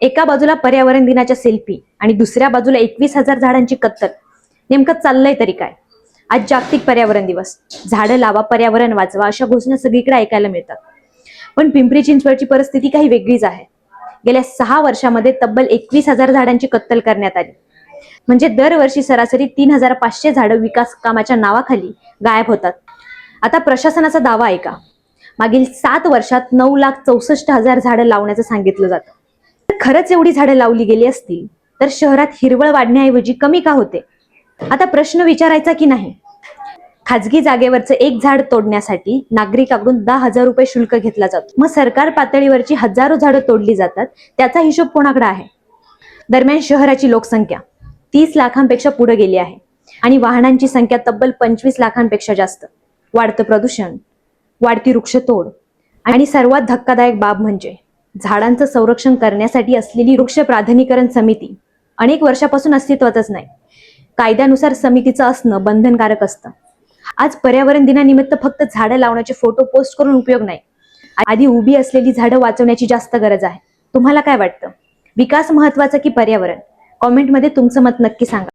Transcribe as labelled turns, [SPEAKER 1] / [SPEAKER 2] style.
[SPEAKER 1] एका बाजूला पर्यावरण दिनाच्या सेल्फी आणि दुसऱ्या बाजूला 21,000 झाडांची कत्तल. नेमकं चाललंय तरी काय? आज जागतिक पर्यावरण दिवस. झाडं लावा, पर्यावरण वाचवा अशा घोषणा सगळीकडे ऐकायला मिळतात. पण पिंपरी चिंचवडची परिस्थिती काही वेगळीच आहे. गेल्या 6 वर्षामध्ये तब्बल 21,000 झाडांची कत्तल करण्यात आली. म्हणजे दरवर्षी सरासरी 3,500 झाडं विकास कामाच्या नावाखाली गायब होतात. आता प्रशासनाचा दावा ऐका. मागील 7 वर्षात 9,64,000 झाडं लावण्याचं सांगितलं जातं. तर खरंच एवढी झाडं लावली गेली असतील तर शहरात हिरवळ वाढण्याऐवजी कमी का होते? आता प्रश्न विचारायचा की नाही? खाजगी जागेवरचं एक झाड तोडण्यासाठी नागरिकांकडून 10,000 रुपये शुल्क घेतला जातो. मग सरकार पातळीवरची हजारो झाडं तोडली जातात, त्याचा हिशोब कोणाकडे आहे? दरम्यान शहराची लोकसंख्या 30 लाखांपेक्षा पुढे गेली आहे आणि वाहनांची संख्या तब्बल 25 लाखांपेक्षा जास्त. वाढतं प्रदूषण, वाढती वृक्षतोड आणि सर्वात धक्कादायक बाब म्हणजे झाडांचं संरक्षण करण्यासाठी असलेली वृक्ष प्राधिकरण समिती अनेक वर्षापासून अस्तित्वातच नाही. कायद्यानुसार समितीचं असणं बंधनकारक असतं. आज पर्यावरण दिनानिमित्त फक्त झाडं लावण्याचे फोटो पोस्ट करून उपयोग नाही. आधी उभी असलेली झाडं वाचवण्याची जास्त गरज आहे. तुम्हाला काय वाटतं? विकास महत्वाचा की पर्यावरण? कॉमेंटमध्ये तुमचं मत नक्की सांगा.